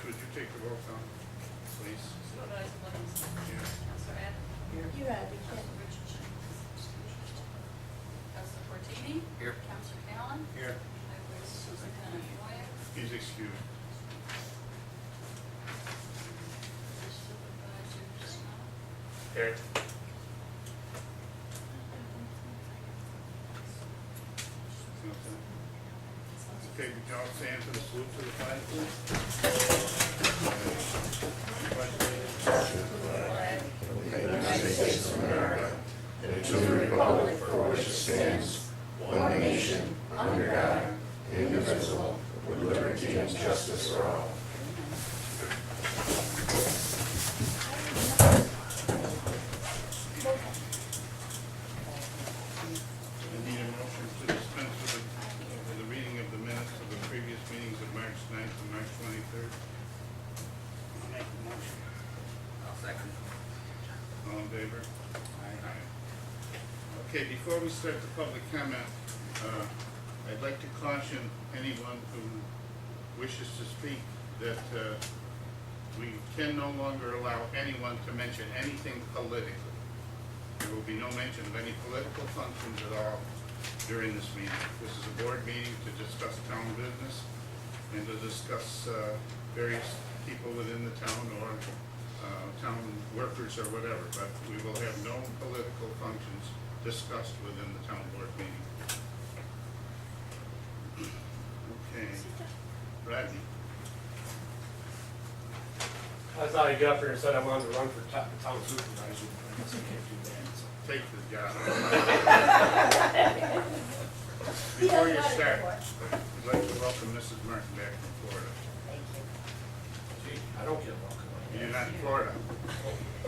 would you take the roll call, please? Supervisor Livingston. Here. Counselor Adam. Here. Counselor Richardson. Counselor Fortini. Here. Counselor Allen. Here. Highway Superintendent Moyer. He's excused. Supervisor Snow. Here. Okay, we can all stand for the salute to the flag, please. United States of America, and to the republic for which it stands, one nation, under God, indivisible, with liberty and justice for all. I need a motion to dispense with the reading of the minutes of the previous meetings of March 9th and March 23rd. I'll make the motion. I'll second. All in favor? Aye. Okay, before we start the public comment, I'd like to caution anyone who wishes to speak that we can no longer allow anyone to mention anything politically. There will be no mention of any political functions at all during this meeting. This is a board meeting to discuss town business and to discuss various people within the town or town workers or whatever, but we will have no political functions discussed within the town board meeting. Okay, Rodney. I thought I'd get up here and said I wanted to run for town supervisor, but I guess I can't do that. So. Take the job. Before you start, I'd like to welcome Mrs. Martin back from Florida. Gee, I don't get welcome. You're not in Florida.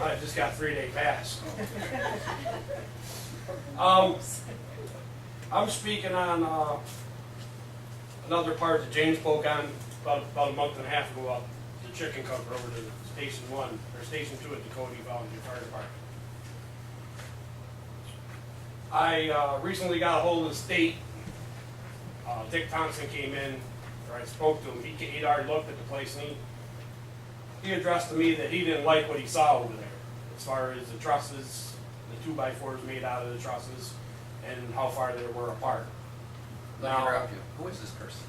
I just got 3-day pass. I'm speaking on another part that James spoke on about a month and a half ago about the chicken cover over to Station 1 or Station 2 at the Cody Volunteer Fire Department. I recently got a hold of the state. Dick Thompson came in, or I spoke to him. He'd already looked at the place, and he addressed to me that he didn't like what he saw over there, as far as the trusses, the 2x4s made out of the trusses, and how far they were apart. Let me interrupt you. Who is this person?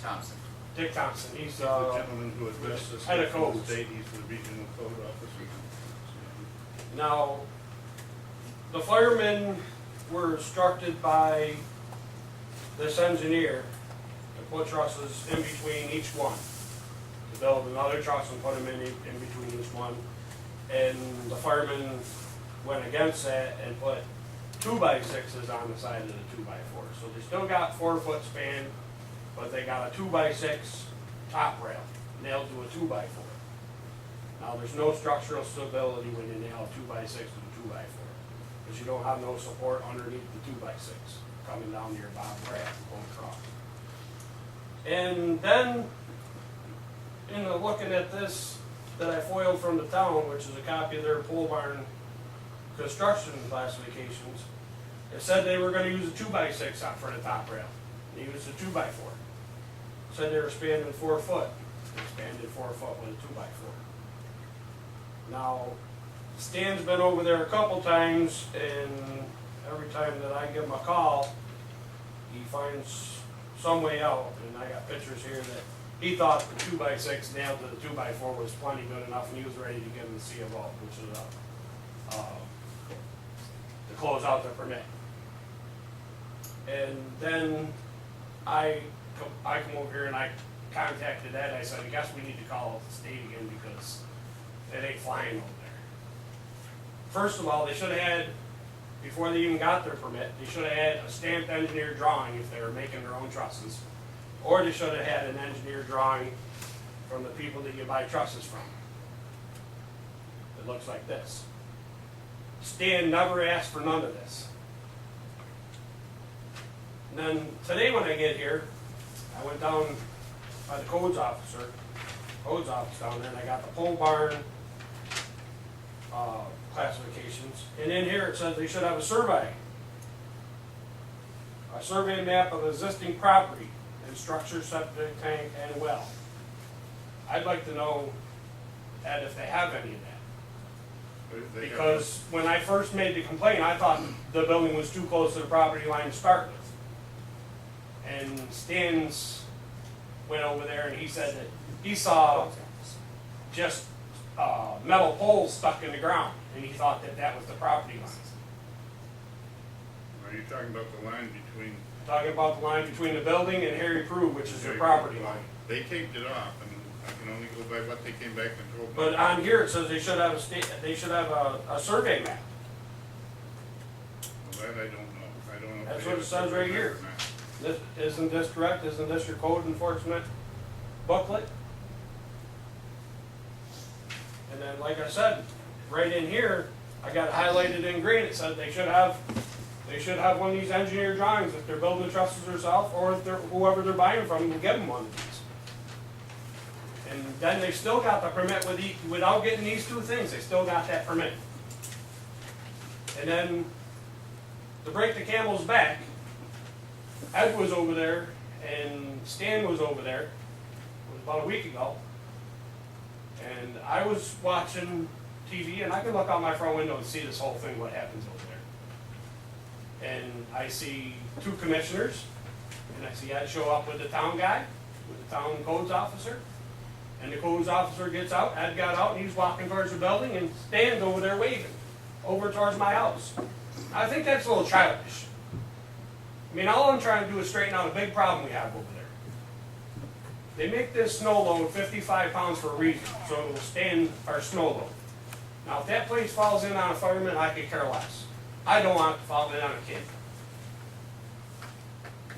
Thompson. Dick Thompson, he's The gentleman who addressed this head of from the codes. state, he's the regional code officer. Now, the firemen were instructed by this engineer to put trusses in between each one. To build another truss and put them in between each one. And the firemen went against that and put 2x6s on the side of the 2x4. So they still got 4-foot span, but they got a 2x6 top rail nailed to a 2x4. Now there's no structural stability when you nail a 2x6 to a 2x4, because you don't have no support underneath the 2x6 coming down to your bottom rail going across. And then, looking at this that I foiled from the town, which is a copy of their pole barn construction classifications, it said they were going to use a 2x6 out for the top rail. They used a 2x4. Said they were spanning 4 foot. They expanded 4 foot with a 2x4. Now, Stan's been over there a couple times, and every time that I give him a call, he finds some way out. And I got pictures here that he thought the 2x6 nailed to the 2x4 was plenty good enough, and he was ready to give him the C of O, which is to close out the permit. And then I come over here and I contacted Ed. I said, I guess we need to call the state again because it ain't flying over there. First of all, they should have had, before they even got their permit, they should have had a stamped engineer drawing if they were making their own trusses. Or they should have had an engineer drawing from the people that you buy trusses from. It looks like this. Stan never asked for none of this. And then today when I get here, I went down by the codes office down there, and I got the pole barn classifications. And in here it says they should have a survey map of existing property and structure, septic tank, and well. I I'd like to know, Ed, if they have any of that. They have- Because when I first made the complaint, I thought the building was too close to the property line to start with. And Stan's went over there and he said that he saw just metal poles stuck in the ground, and he thought that that was the property line. Are you talking about the line between? Talking about the line between the building and Harry Crew, which is their property line. They taped it off, and I can only go by what they came back and told me. But on here, it says they should have a survey map. Well, that I don't know. I don't know. if That's they what have it says right here. or not. Isn't this correct? Isn't this your code enforcement booklet? And then, like I said, right in here, I got it highlighted in green. It said they should have one of these engineer drawings if they're building the trusses themselves, or if they're, whoever they're buying from will give them one of these. And then they still got the permit without getting these two things. They still got that permit. And then to break the camel's back, Ed was over there and Stan was over there. It was about a week ago. And I was watching TV, and I can look out my front window and see this whole thing, what happens over there. And I see two commissioners, and I see Ed show up with the town guy, with the town codes officer. And the codes officer gets out, Ed got out, and he's walking towards the building, and Stan's over there waving, over towards my house. I think that's a little childish. I mean, all I'm trying to do is straighten out a big problem we have over there. They make this snow load 55 pounds for a reason, so it will stand our snow load. Now, if that place falls in on a fireman, I could care less. I don't want it to fall in on a kid.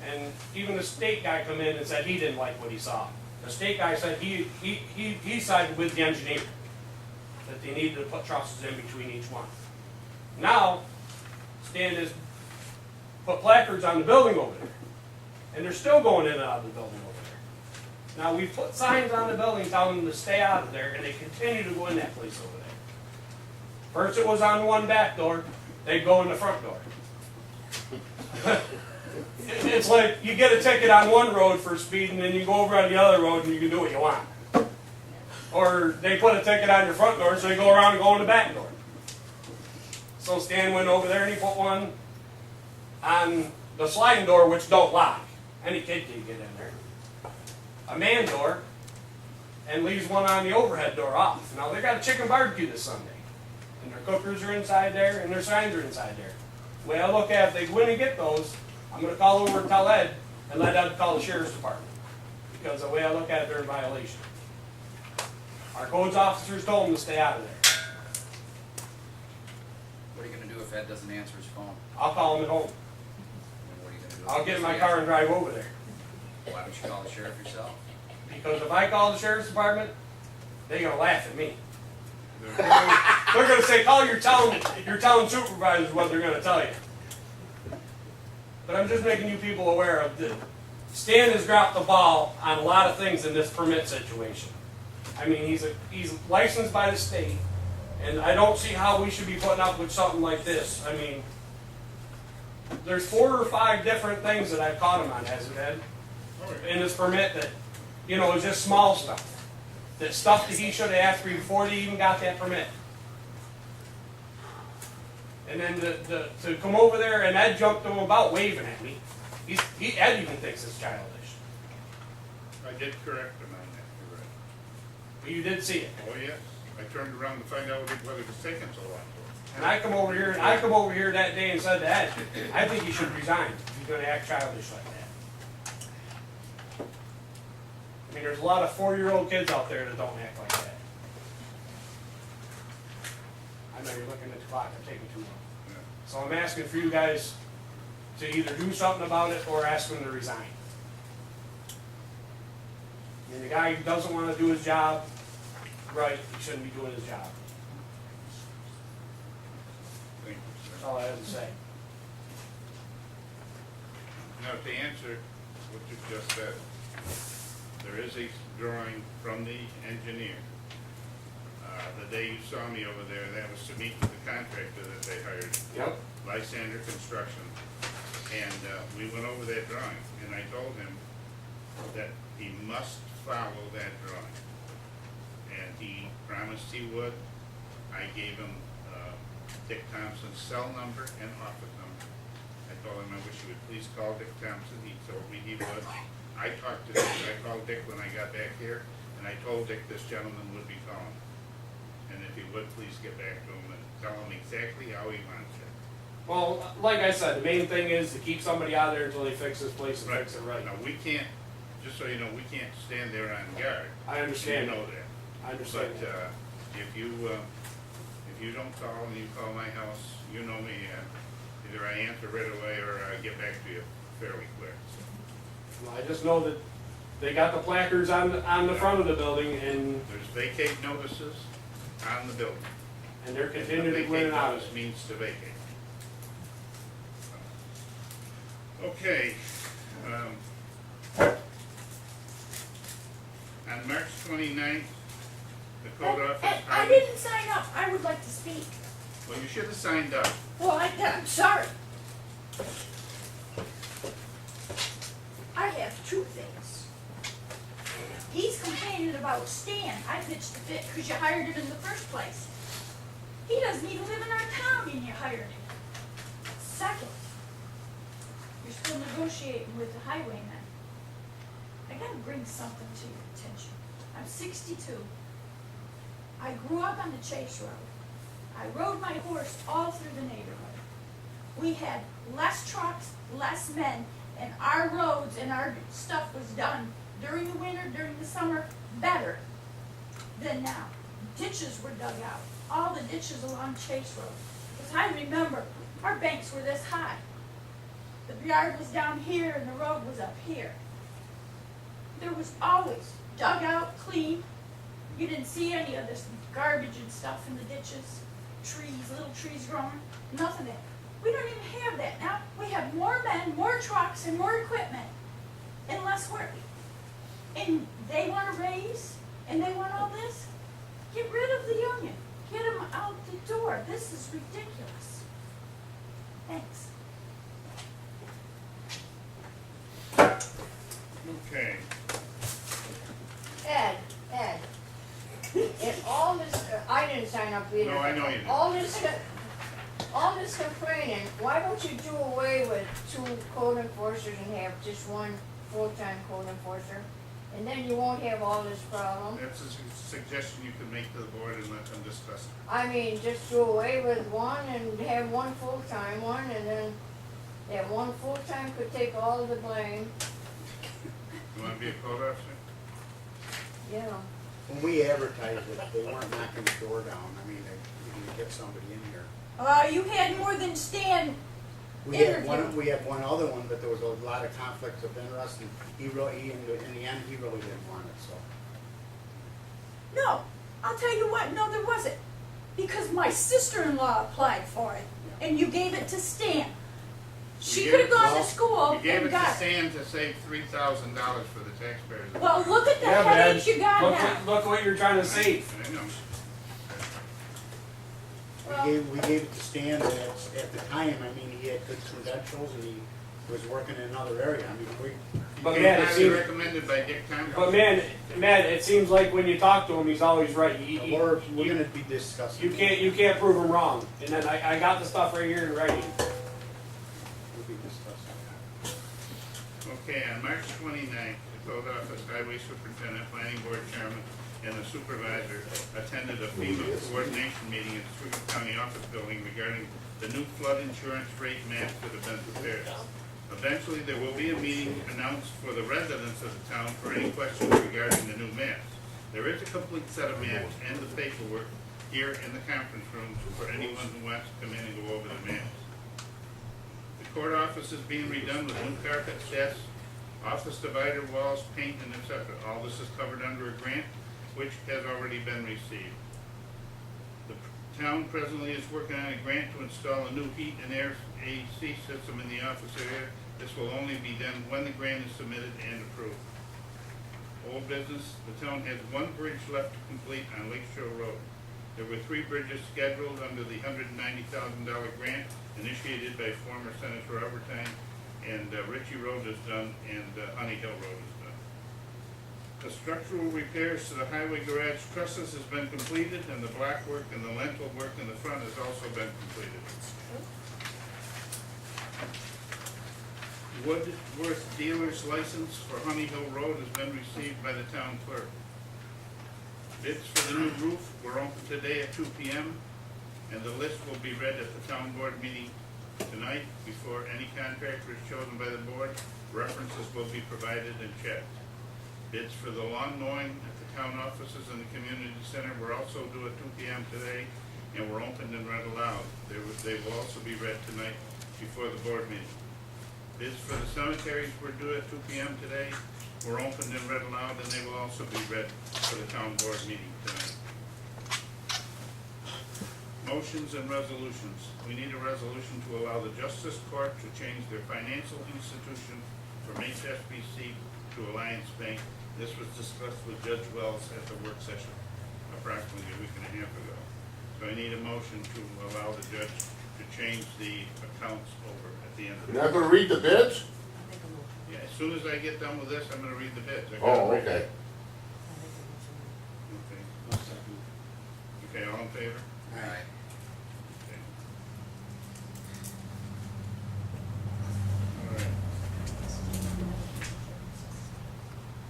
And even the state guy come in and said he didn't like what he saw. The state guy said he sided with the engineer, that they needed to put trusses in between each one. Now, Stan has put placards on the building over there, and they're still going in and out of the building over there. Now, we've put signs on the building telling them to stay out of there, and they continue to go in that place over there. First it was on one back door, they'd go in the front door. It's like you get a ticket on one road for speeding, and you go over on the other road and you can do what you want. Or they put a ticket on your front door, so you go around and go in the back door. So Stan went over there and he put one on the sliding door, which don't lock. Any kid can get in there. A man door, and leaves one on the overhead door off. Now they got a chicken barbecue this Sunday, and their cookers are inside there, and their signs are inside there. The way I look at it, if they go in and get those, I'm going to call over and tell Ed, and let Ed call the sheriff's department. Because the way I look at it, they're in violation. Our codes officers told them to stay out of there. What are you gonna do if Ed doesn't answer his phone? I'll call him at home. And what are you gonna do? if I'll he get in my doesn't car and drive over there. answer? Why don't you call the sheriff yourself? Because if I call the sheriff's department, they're going to laugh at me. They're- They're going to say, call your town supervisor is what they're going to tell you. But I'm just making you people aware of that. Stan has dropped the ball on a lot of things in this permit situation. I mean, he's licensed by the state, and I don't see how we should be putting up with something like this. I mean, there's 4 or 5 different things that I've caught him on, hasn't it, Ed? In this permit that, you know, is just small stuff. That stuff that he should have asked me before they even got that permit. And then to come over there and Ed jumped to him about waving at me. Ed even thinks it's childish. I did correct them on that, you're right. But you did see it. Oh, yes. I turned around to find out whether it was taking so long. And I come over here that day and said to Ed, I think he should resign if he's going to act childish like that. I mean, there's a lot of 4-year-old kids out there that don't act like that. I know you're looking at the clock, I'm taking too long. Yeah. So I'm asking for you guys to either do something about it or ask him to resign. I mean, the guy who doesn't want to do his job, right, he shouldn't be doing his job. Thank you, That's sir. all I have to say. Now, to answer what you just said, there is a drawing from the engineer. The day you saw me over there, that was to meet with the contractor that they hired, Yep. Lysander Construction. And we went over that drawing, and I told him that he must follow that drawing. he promised he would. I gave him Dick Thompson's cell number and office number. I told him I wish he would please call Dick Thompson. He told me he would. I talked to Dick, I called Dick when I got back here, and I told Dick this gentleman would be calling. And if he would, please get back to him and tell him exactly how he wants it. Well, like I said, the main thing is to keep somebody out there until they fix this place and fix it right. Now, we can't, just so you know, we can't stand there on guard. I understand. You know that. I understand. But if you don't call and you call my house, you know me, either I answer right away or I get back to you fairly quick. Well, I just know that they got the placards on the front of the building, and There's vacate notices on the building. they're And continuing to a go in and vacate out. notice means to vacate. Okay. On March 29th, the code office. I didn't sign up. I would like to speak. Well, you should have signed up. Well, I'm sorry. I have two things. He's complaining about Stan. I pitched the fit because you hired him in the first place. He doesn't even live in our town and you hired him. Second, you're still negotiating with the highwayman. I gotta bring something to your attention. I'm 62. I grew up on the Chase Road. I rode my horse all through the neighborhood. We had less trucks, less men, and our roads and our stuff was done during the winter, during the summer, better than now. Ditches were dug out, all the ditches along Chase Road. Because I remember, our banks were this high. The yard was down here and the road was up here. There was always dug out, clean. You didn't see any of this garbage and stuff in the ditches, trees, little trees growing, nothing of that. We don't even have that now. We have more men, more trucks, and more equipment, and less work. And they want to raise, and they want all this. Get rid of the union. Get them out the door. This is ridiculous. Thanks. Okay. Ed, if all this, I didn't sign up either. No, I know you didn't. All this complaining, why don't you do away with 2 code enforcers and have just 1 full-time code enforcer? And then you won't have all this problem. That's a suggestion you can make to the board and let them discuss it. I mean, just do away with 1 and have 1 full-time one, and then that 1 full-time could take all the blame, You want to be a code officer? you know. When we advertised it, they weren't knocking the door down. I mean, you can get somebody in here. You had more than Stan. We had Interview. one other one, but there was a lot of conflicts of interest, and in the end, he really didn't want it, so. No, I'll tell you what, no, there wasn't. Because my sister-in-law applied for it, and you gave it to Stan. She You could have gave it- gone to school You gave it and to got it. Stan to save $3,000 for the taxpayers. Well, look at the Yeah, but headaches you got look, now. look what you're trying to save. I know. Well, We gave it to Stan that at the time, I mean, he had good credentials and he was working in another area. I mean, But Came man, it highly seems, recommended by Dick Thompson. but man, it seems like when you talk to him, he's always right. we're gonna be discussing. You can't prove him wrong. And then I got the stuff right here in writing. We'll be discussing that. Okay, on March 29th, the code office, highway superintendent, planning board chairman, and the supervisor attended a FEMA coordination meeting at the Schuylkill County Office Building regarding the new flood insurance rate maps that have been prepared. Eventually, there will be a meeting announced for the residents of the town for any questions regarding the new maps. There is a complete set of maps and the paperwork here in the conference room for anyone who wants to come in and go over the maps. The court office is being redone with new carpet sets, office divider walls, paint, and etc. All this is covered under a grant, which has already been received. The town presently is working on a grant to install a new heat and air AC system in the office area. This will only be done when the grant is submitted and approved. Old business, the town has 1 bridge left to complete on Lake Shore Road. There were 3 bridges scheduled under the $190,000 grant initiated by former Senator Overtime, and Ritchie Road is done, and Honey Hill Road is done. The structural repairs to the highway garage trusses has been completed, and the black work and the lentil work in the front has also been completed. Woodworth dealer's license for Honey Hill Road has been received by the town clerk. Bids for the new roof were open today at 2 p.m., and the list will be read at the town board meeting tonight. Before any contractor is chosen by the board, references will be provided and checked. Bids for the lawn mowing at the town offices and the community center were also due at 2 p.m. today, and were opened and read aloud. They will also be read tonight before the board meeting. Bids for the cemeteries were due at 2 p.m. today, were opened and read aloud, and they will also be read for the town board meeting tonight. Motions and resolutions. We need a resolution to allow the Justice Court to change their financial institution from HSBC to Alliance Bank. This was discussed with Judge Wells at the work session approximately a week and a half ago. So I need a motion to allow the judge to change the accounts over at the end of the You're not gonna read the bids? Yeah, as soon as I get done with this, I'm gonna read the bids. I gotta Oh, read okay. it. Okay, all in favor? Aye. Okay. All right.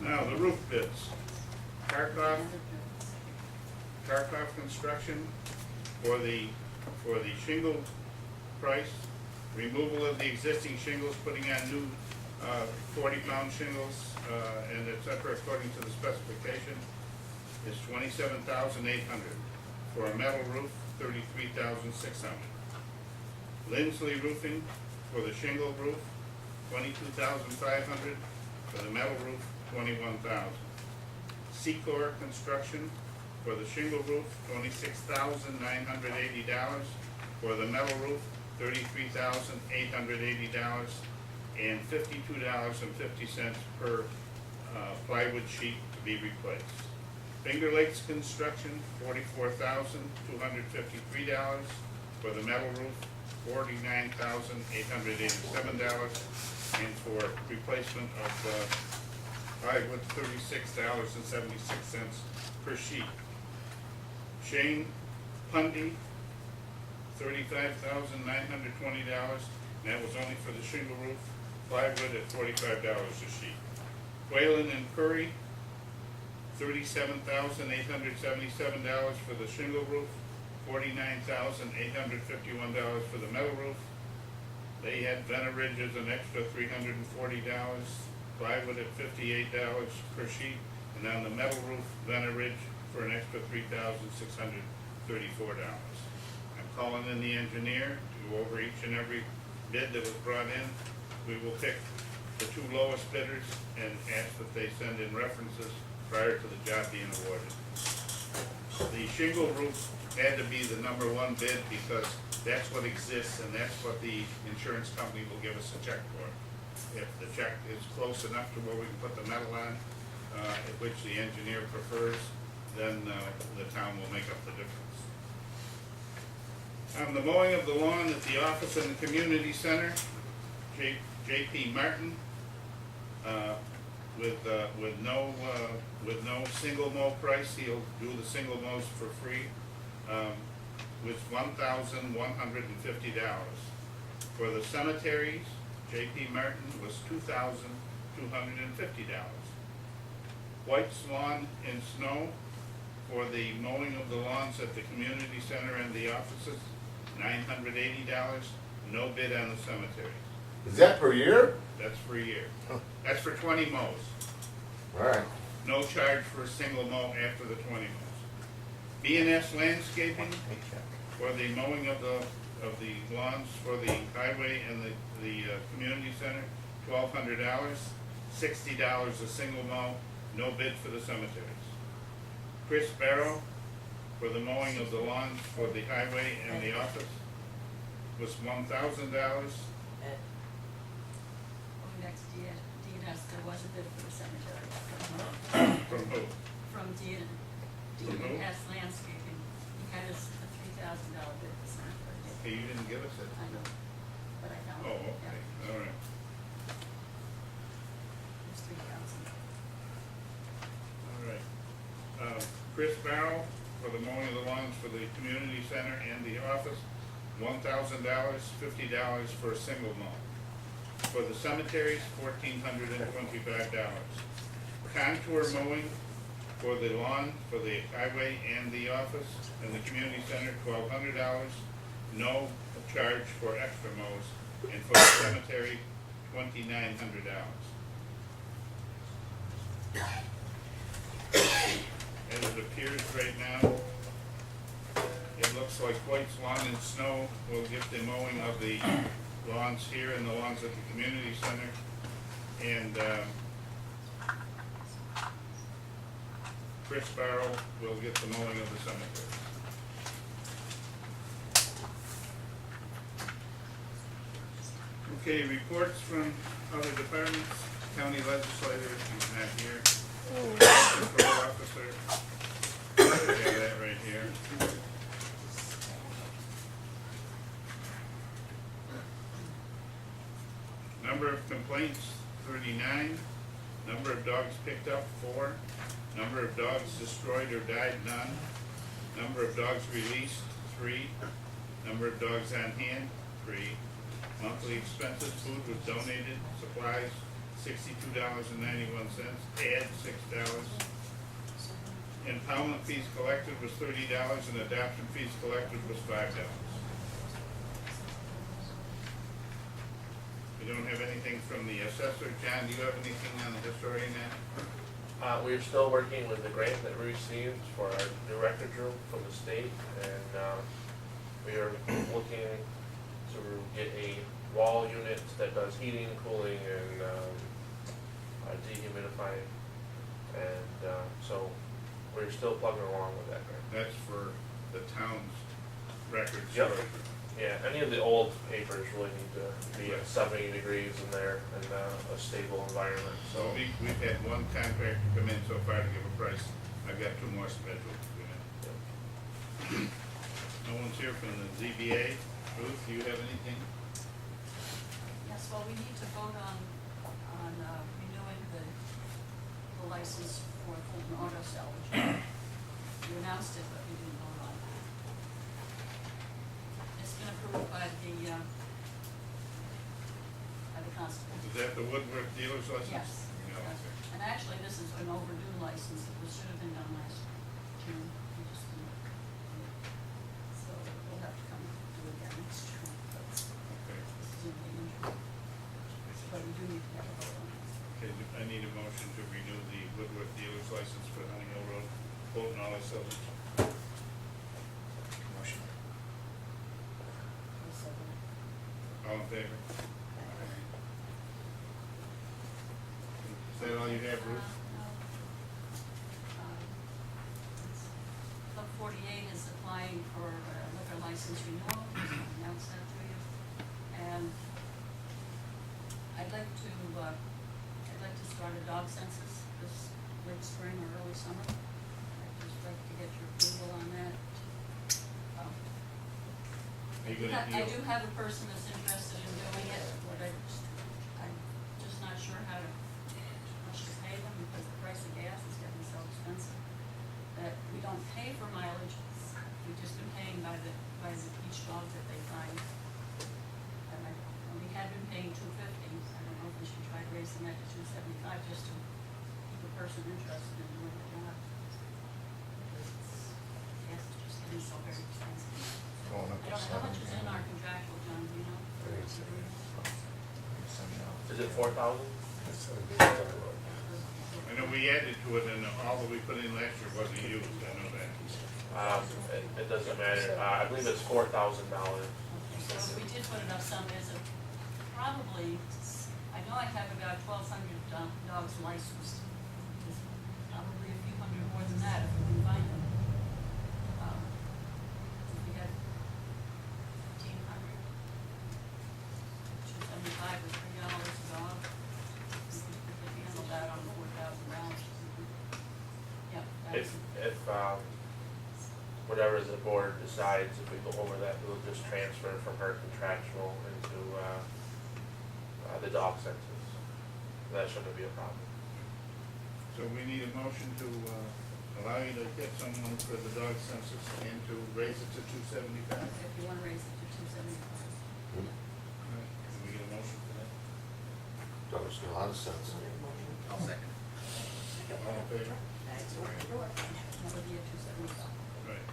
Now, the roof bids. Tarkov Construction for the shingle price, removal of the existing shingles, putting on new 40-pound shingles, and et cetera, according to the specification, is $27,800. For a metal roof, $33,600. Lindsley Roofing for the shingle roof, $22,500. For the metal roof, $21,000. Secor Construction for the shingle roof, $26,980. For the metal roof, $33,880, and $52.50 per plywood sheet to be replaced. Finger Lakes Construction, $44,253. For the metal roof, $49,887. And for replacement of plywood, $36.76 per sheet. Shane Pundy, $35,920, and that was only for the shingle roof. Plywood at $45 a sheet. Whalen and Curry, $37,877 for the shingle roof, $49,851 for the metal roof. They had Venner Ridge as an extra $340, plywood at $58 per sheet, and on the metal roof, Venner Ridge for an extra $3,634. I'm calling in the engineer to go over each and every bid that was brought in. We will pick the two lowest bidders and ask that they send in references prior to the job being awarded. The shingle roof had to be the #1 bid because that's what exists and that's what the insurance company will give us a check for. If the check is close enough to where we can put the metal on, which the engineer prefers, then the town will make up the difference. On the mowing of the lawn at the office and the community center, J.P. Martin, with no single mow price, he'll do the single mows for free, was $1,150. For the cemeteries, J.P. Martin was $2,250. White's Lawn and Snow for the mowing of the lawns at the community center and the offices, $980. No bid on the cemeteries. Is that per year? That's for a year. That's for 20 mows. All right. No charge for a single mow after the 20 mows. B&S Landscaping for the mowing of the lawns for the highway and the community center, $1,200. $60 a single mow. No bid for the cemeteries. Chris Barrow for the mowing of the lawns for the highway and the office was $1,000. Next DNS, there was a bid for the cemetery. From who? From From who? DNS Landscaping. He had us a $3,000 bid for cemetery. Okay, you didn't give us it. I know, but I found it. Oh, okay, Yeah, all right. it was $3,000. Chris Barrow for the mowing of the lawns for the community center and the office, $1,000, $50 for a single mow. For the cemeteries, $1,425. Contour mowing for the lawn, for the highway and the office, and the community center, $1,200. No charge for extra mows. And for the cemetery, $2,900. As it appears right now, it looks like White's Lawn and Snow will get the mowing of the lawns here and the lawns at the community center. And Chris Barrow will get the mowing of the cemetery. Okay, reports from other departments. County legislator, he's not here. Control officer, I have that right here. Number of complaints, 39. Number of dogs picked up, 4. Number of dogs destroyed or died, none. Number of dogs released, 3. Number of dogs on hand, 3. Monthly expenses, food was donated, supplies, $62.91, ad, $6. Impoundment fees collected was $30 and adoption fees collected was $5. We don't have anything from the assessor. John, do you have anything on the historian now? We're still working with the grant that we received for our new records room from the state, and we are looking to get a wall unit that does heating, cooling, and dehumidifying, and so we're still plugging along with that grant. That's for the town's records. Yep. Yeah, any of the old papers really need to be at 70 degrees in there and a stable environment, So so. we've had one contractor come in so far to give a price. I've got 2 more scheduled to come in. No one's here from the ZBA. Ruth, do you have anything? Yes, well, we need to vote on renewing the license for Fulton Auto Salvage. You announced it, but we didn't vote on that. It's been approved by the constable. Is that the Woodworth dealer's license? Yes. No, Yes. okay. And actually, this is an overdue license, it should have been done last June. We just didn't. So we'll have to come do it again next June, but this Okay. is in the interim. But we do need to have a vote on this. Okay, I need a motion to renew the Woodworth dealer's license for Honey Hill Road, Fulton Auto Salvage. Motion. All in favor? Is that all you have, Ruth? Club 48 is applying for a liquor license renewal, I announced that to you. And I'd like to start a dog census this late spring or early summer. I'd just like to get your approval on that. Are you gonna I deal? do have a person that's interested in doing it, but I'm just not sure how much to pay them because the price of gas is getting so expensive that we don't pay for mileage. We've just been paying by each dog that they find. And we had been paying $250. I don't know if we should try raising that to $275 just to keep a person interested in doing the job. Because gas is just getting so very expensive. Going up I to don't know how much is 70. in our contractual, John, do you know? Is it 4,000? I know we added to it and all that we put in last year wasn't used, I know that. It doesn't matter, I believe it's $4,000. So we did put it up some, there's probably, I know I have about 1,200 dogs licensed. There's probably a few hundred more than that if we can find them. If we had 1,500, 275 is $3 a dog. We could handle that on $4,000. Yep. If whatever the board decides, if we go over that, we'll just transfer from her contractual into the dog census. That shouldn't be a problem. So we need a motion to allow you to get someone for the dog census and to raise it to 275? If you wanna raise it to 275. Can we get a motion for that? That makes a lot of sense. I'll second. All in favor? That's what we're doing. That would be a 275. Right.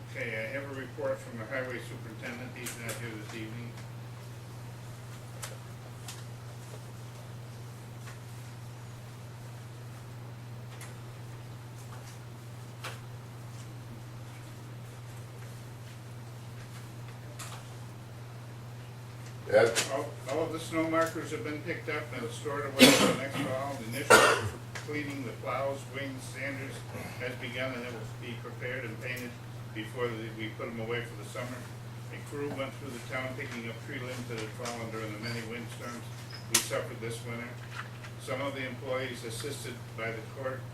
Okay, I have a report from the highway superintendent. He's not here this evening. Ed? All of the snow markers have been picked up and stored away for next fall. The initial cleaning the plows, wings, sanders has begun, and it will be prepared and painted before we put them away for the summer. A crew went through the town picking up tree limbs that had fallen during the many windstorms we suffered this winter. Some of the employees assisted by the court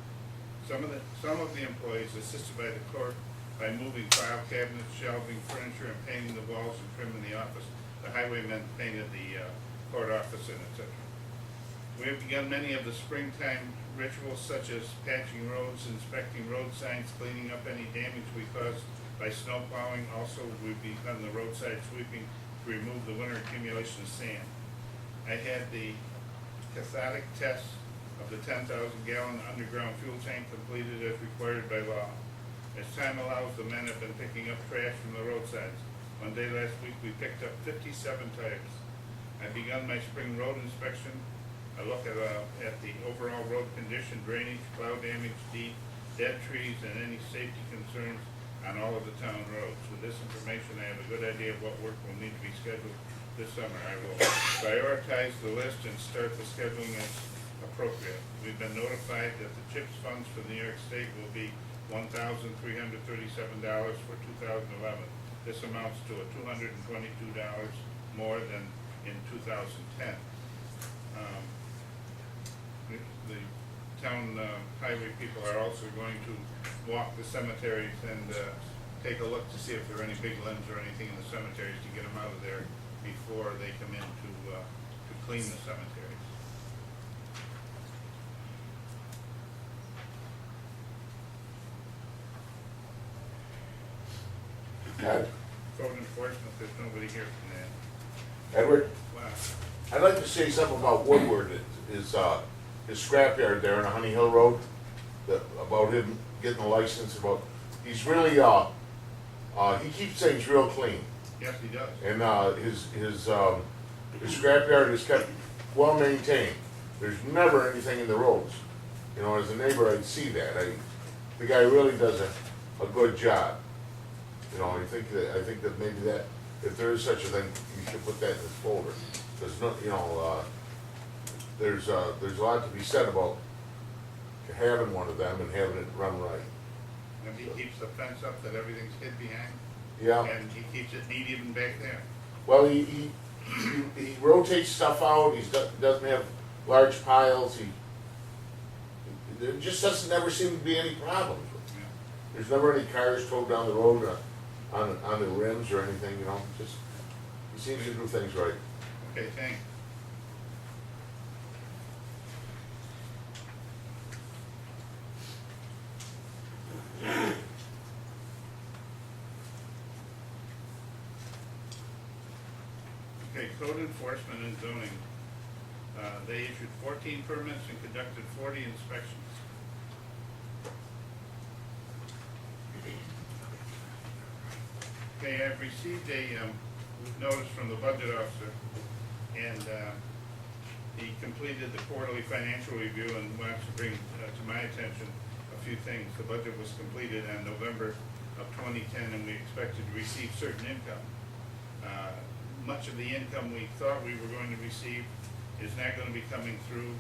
by moving file cabinets, shelving, furniture, and painting the walls and trimming the office. The highwaymen painted the court office and etc. We have begun many of the springtime rituals such as patching roads, inspecting road signs, cleaning up any damage we caused by snow plowing. Also, we've begun the roadside sweeping to remove the winter accumulation of sand. I had the cathodic test of the 10,000-gallon underground fuel tank completed as required by law. As time allows, the men have been picking up trash from the roadsides. One day last week, we picked up 57 tires. I've begun my spring road inspection. I look at the overall road condition, drainage, plow damage, dead trees, and any safety concerns on all of the town roads. With this information, I have a good idea of what work will need to be scheduled this summer. I will prioritize the list and start the scheduling as appropriate. We've been notified that the CHIPS funds for New York State will be $1,337 for 2011. This amounts to $222 more than in 2010. The town highway people are also going to walk the cemeteries and take a look to see if there are any big limbs or anything in the cemeteries to get them out of there before they come in to clean the cemeteries. Ed? Code enforcement, there's nobody here from that. Edward? Wow. I'd like to say something about Woodward, his scrapyard there on Honey Hill Road, about him getting a license, he's really, he keeps things real clean. Yes, he does. And his scrapyard is kept well maintained. There's never anything in the roads. You know, as a neighbor, I'd see that. The guy really does a good job. You know, I think that maybe that, if there is such a thing, you should put that in this folder. There's no, you know, there's a lot to be said about having one of them and having it run right. And he keeps the fence up that everything's hid behind. Yeah. And he keeps it neat even back there. Well, he rotates stuff out. He doesn't have large piles. There just doesn't never seem to be any problems. Yeah. There's never any cars towed down the road on the rims or anything. You know, just he seems to do things right. Okay, thanks. Okay, code enforcement and zoning. They issued 14 permits and conducted 40 inspections. Okay, I've received a notice from the budget officer, and he completed the quarterly financial review and wants to bring to my attention a few things. The budget was completed in November of 2010, and we expected to receive certain income. Much of the income we thought we were going to receive is not going to be coming through.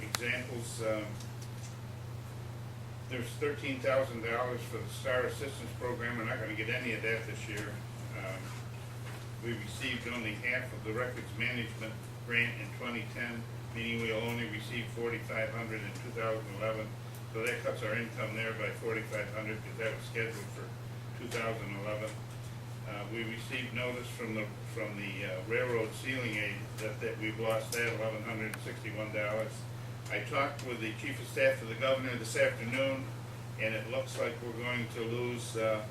Examples, there's $13,000 for the Star Assistance Program. We're not going to get any of that this year. We received only half of the records management grant in 2010, meaning we'll only receive $4,500 in 2011. So that cuts our income there by $4,500 because that was scheduled for 2011. We received notice from the railroad ceiling aid that we've lost that $1,161. I talked with the chief of staff of the governor this afternoon, and it looks like we're going to lose a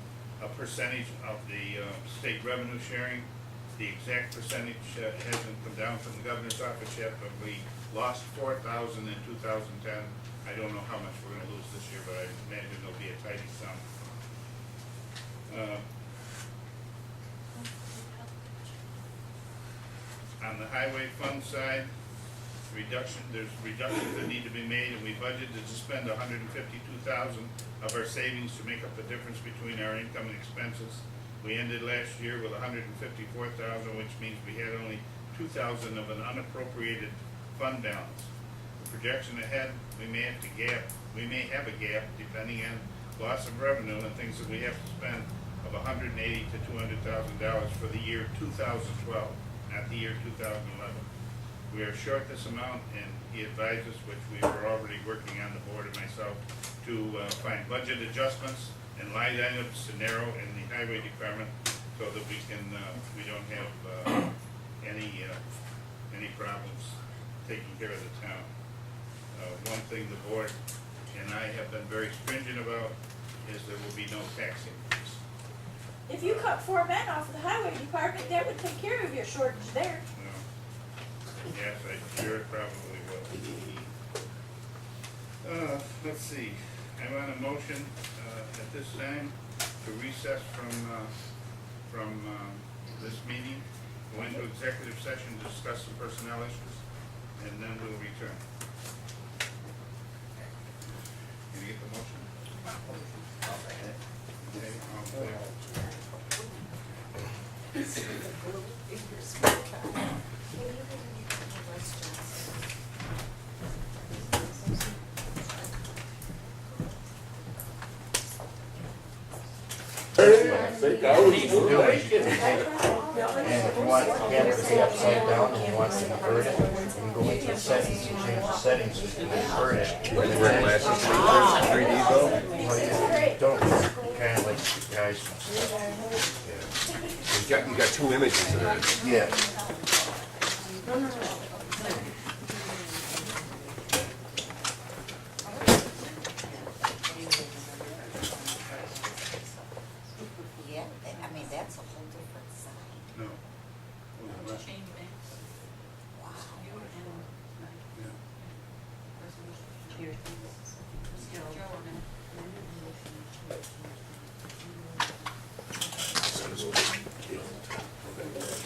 percentage of the state revenue sharing. The exact percentage hasn't come down from the governor's office yet, but we lost $4,000 in 2010. I don't know how much we're going to lose this year, but I imagine it'll be a tidy sum. On the highway fund side, there's reductions that need to be made, and we budgeted to spend $152,000 of our savings to make up the difference between our income and expenses. We ended last year with $154,000, which means we had only $2,000 of an unappropriated fund balance. The projection ahead, we may have a gap depending on loss of revenue and things that we have to spend of $180,000 to $200,000 for the year 2012, not the year 2011. We are short this amount, and he advised us, which we were already working on, the board and myself, to find budget adjustments and line items to narrow in the highway department so that we don't have any problems taking care of the town. One thing the board and I have been very stringent about is there will be no tax increase. If you cut 4 men off the highway department, that would take care of your shortage there. Yes, I sure probably will. Let's see, I want a motion at this time to recess from this meeting, go into executive session, discuss some personnel issues, and then we'll return. Can you get the motion? I'll second it. Okay, all in favor? And if you want the camera to be upside down and you want to invert it, you can go into the settings and change the settings to invert it. Wear glasses, 3D though? Well, you don't, kind of like guys. You got two images of it. Yeah. Yeah, I mean, that's a whole different side. No. To change banks. Wow. You and Mike. Yeah. Joe are gonna.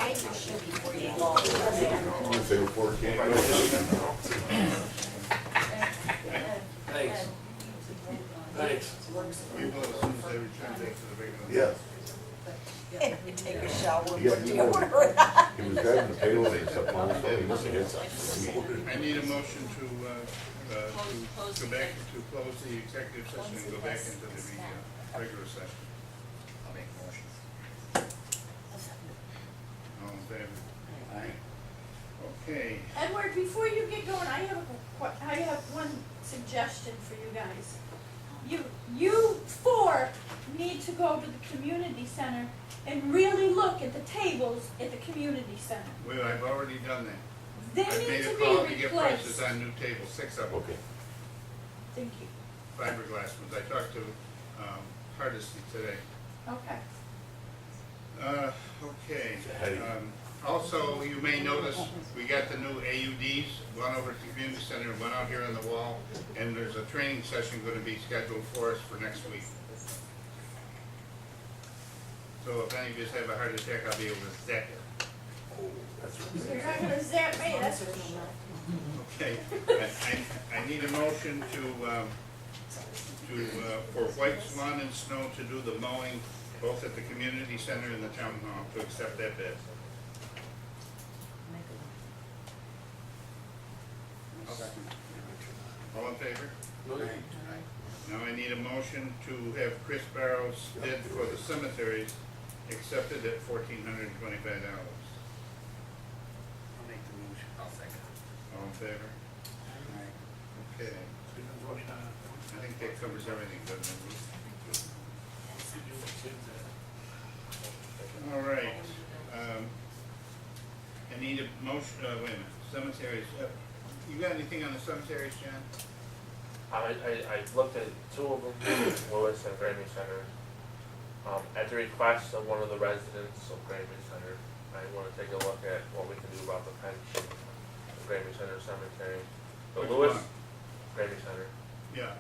I just should before you go. You say before it came, I don't know. Thanks. Thanks. We will as soon as they return back to the regular. Yeah. Take a shower. Yeah, he was driving the payload and stuff, he must have hit something. I need a motion to go back, to close the executive session and go back into the regular session. I'll make a motion. All in favor? Aye. Okay. Edward, before you get going, I have one suggestion for you guys. You 4 need to go to the community center and really look at the tables at the community center. Well, I've already done that. They I've need made to a call to be get prices replaced. on new tables, 6 of them, Okay. Thank you. fiberglass ones. I talked to Hardesty today. Okay. Okay. Heady. Also, you may notice, we got the new AUDs, one over at the community center, one out here on the wall, and there's a training session gonna be scheduled for us for next week. So if any of you have a heart attack, I'll be able to zap it. You're not gonna zap me, that's for sure. Okay, I need a motion for White Swan and Snow to do the mowing, both at the community center and the town hall, to accept that bid. All in favor? Now I need a motion to have Chris Barrow's bid for the cemeteries accepted at $1,425. I'll make the motion. I'll second. All in favor? Okay, I think that covers everything, doesn't it? All right. I need a motion, wait a minute, cemeteries, you got anything on the cemeteries, John? I looked at two of them, Lewis and Granby Center. At the request of one of the residents of Granby Center, I want to take a look at what we can do about the pension of Granby Center Cemetery. But Which Lewis, one? Granby Center, Yeah,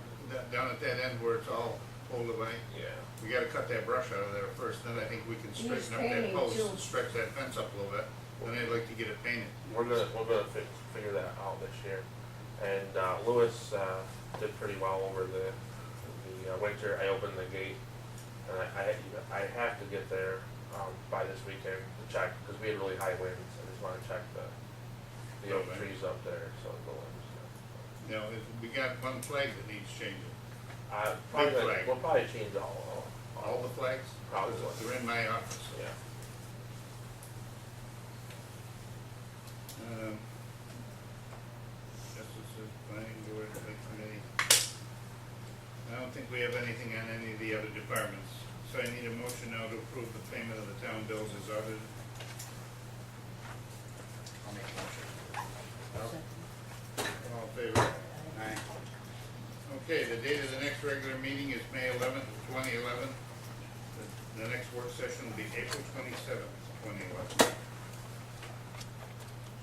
down at that end where it's all pulled away. yeah. We gotta cut that brush out of there first, then I think we can Needs straighten up that painting, post too. and stretch that fence up a little bit. Then I'd like to get it painted. We're gonna figure that out this year. And Lewis did pretty well over the winter. I opened the gate, and I have to get there by this weekend to check because we had really high winds. I just want to check the oak Okay. trees up there, so the limbs. You know, we got one flag that needs changing. Probably flag. we'll probably change all. All the flags? Probably. They're in my office. Yeah. Justice is planning board, the committee. I don't think we have anything on any of the other departments, so I need a motion now to approve the payment of the town bills as audited. I'll make a motion. All in favor? Aye. Okay, the date of the next regular meeting is May 11th, 2011. The next work session will be April 27th, 2011.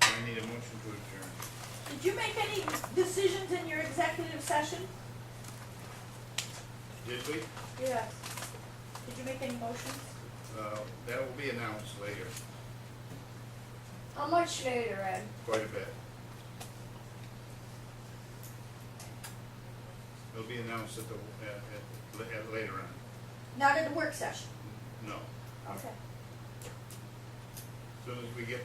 I need a motion to adjourn. Did you make any decisions in your executive session? Did we? Yes. Did you make any motions? That will be announced later, How much later, Ed? quite a bit. It'll be announced at later on. Not at the work session? No. Okay. As soon as we get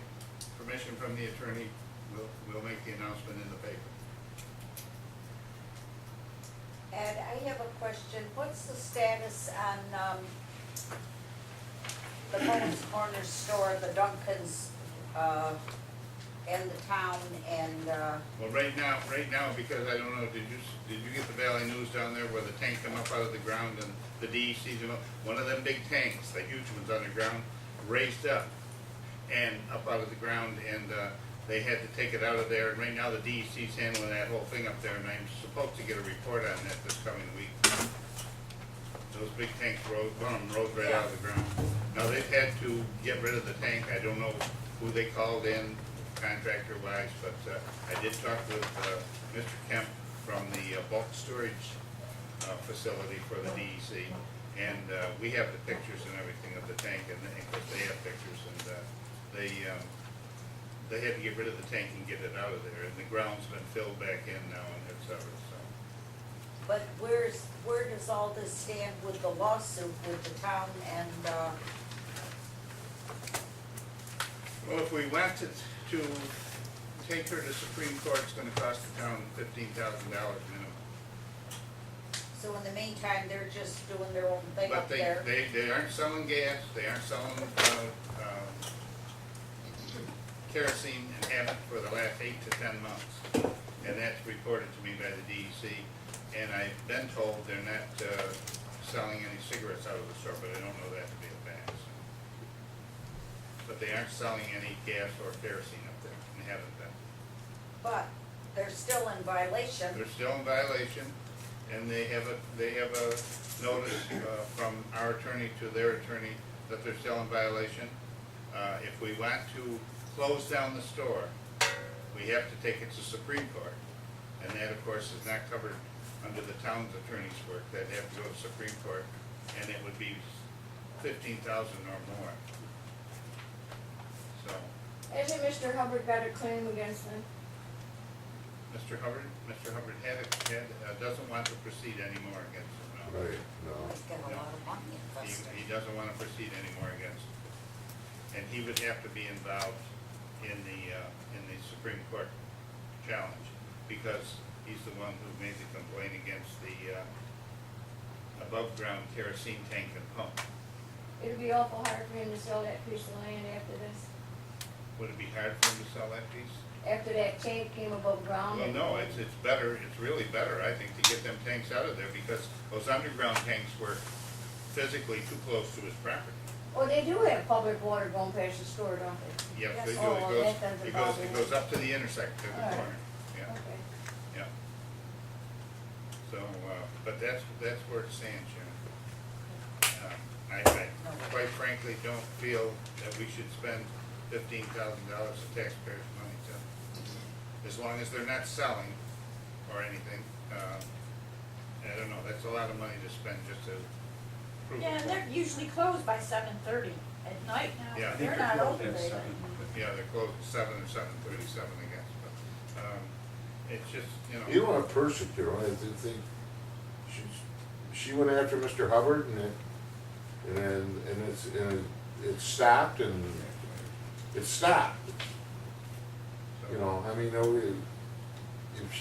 permission from the attorney, we'll make the announcement in the paper. Ed, I have a question. What's the status on, the Bones Corner store, the Dunkin's, and the town and, Well, right now, because I don't know, did you get the Valley News down there where the tank come up out of the ground and the DEC's, one of them big tanks, the huge ones underground, raised up and up out of the ground, and they had to take it out of there, and right now the DEC's handling that whole thing up there, and I'm supposed to get a report on that this coming week. Those big tanks one of them rose right out of the ground. Now, they've had to get rid of the tank. I don't know who they called in contractor wise, but I did talk with Mr. Kemp from the bulk storage facility for the DEC, and we have the pictures and everything of the tank, and of course they have pictures, and they had to get rid of the tank and get it out of there, and the ground's been filled back in now and et cetera, so. but where does all this stand with the lawsuit with the town and, Well, if we went to take her to Supreme Court, it's gonna cost the town $15,000 minimum. so in the meantime, they're just doing their own thing But up there? they aren't selling gas, they aren't selling kerosene, and haven't for the last 8 to 10 months. And that's reported to me by the DEC. And I've been told they're not selling any cigarettes out of the store, but I don't know that to be a fact. So. But they aren't selling any gas or kerosene up there, and haven't been. But they're still in violation. They're still in violation, and they have a notice from our attorney to their attorney that they're still in violation. If we want to close down the store, we have to take it to Supreme Court, and that, of course, is not covered under the town's attorney's work. They'd have to go to Supreme Court, and it would be $15,000 or more. So, Hasn't Mr. Hubbard got a claim against them? Mr. Hubbard doesn't want to proceed anymore against him now. Right, no. He's got a lot of money invested. He doesn't want to proceed anymore against him. And he would have to be involved in the Supreme Court challenge, because he's the one who made the complaint against the above-ground kerosene tank and pump. It'd be awful hard for him to sell that piece of land after this, Would it be hard for him to sell that piece? after that tank came above ground. Well, no, it's better, it's really better, I think, to get them tanks out of there, because those underground tanks were physically too close to his property. Well, they do have public water going past the store, don't they? Yes, they do, Oh, well, that doesn't it bother me. goes up to the intersection, to the Alright. corner, yeah, Okay. yeah. So, but that's where it stands, you know. I quite frankly don't feel that we should spend $15,000 of taxpayers' money to, as long as they're not selling or anything, I don't know, that's a lot of money to spend just to prove a Yeah, and point. they're usually closed by 7:30 at night now. Yeah. I They're think not they're open closed at very 7. late. Yeah, they're closed at 7 or 7:37, I guess, but, it's just, you know. You don't want to persecute her, I think, she went after Mr. Hubbard and it stopped and it stopped. You know, I mean, if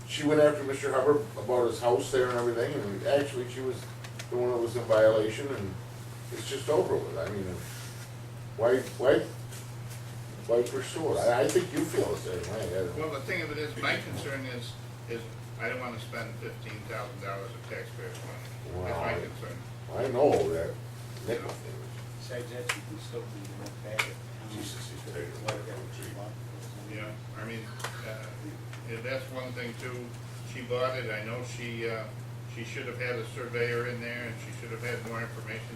she went after Mr. Hubbard about his house there and everything, and actually she was the one that was in violation, and it's just over with. I mean, why pursue it? I think you feel the same way. I don't- Well, the thing of it is, my concern is I don't wanna spend $15,000 of taxpayers' money. That's my Wow. concern. I know that, Nick, Besides that, you can still do the work back at the Jesus, he's town. big. Let it get what you want. You know, I mean, that's one thing too, she bought it, I know she should have had a surveyor in there, and she should have had more information.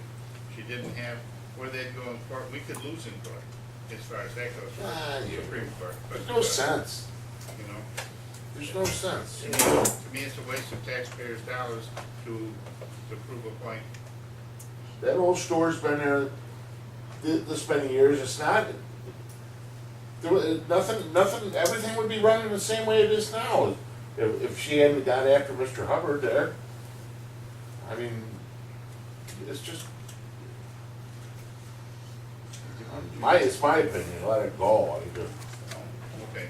She didn't have, where they'd go in court, we could lose in court, as far as that goes, Yeah. Supreme Court. But, there's no sense. You know, There's no sense. to me, it's a waste of taxpayers' dollars to prove a point. That old store's been there this many years, it's not, nothing, everything would be running the same way it is now. If she hadn't got after Mr. Hubbard there, I mean, it's just, it's my opinion, let it go, I just. Okay,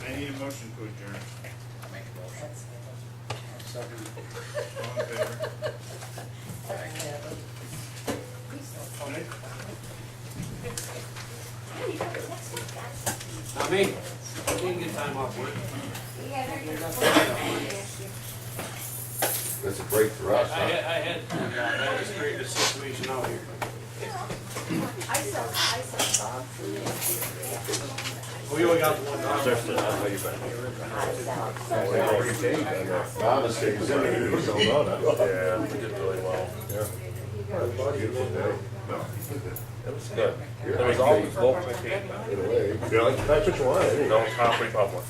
I need a motion to adjourn. I'll make a motion. All in favor? Not me. I didn't get time off work. Yeah, there's just one thing I wanted to ask you. That's a break for us, I huh? had to create a situation out here. I sell dog food. We only got one dog. Honest, it's in there, you don't know that. Yeah, we did really well. Beautiful day. It was good. You're It was all actually- local. Get away. That's what you want, No Top Republic.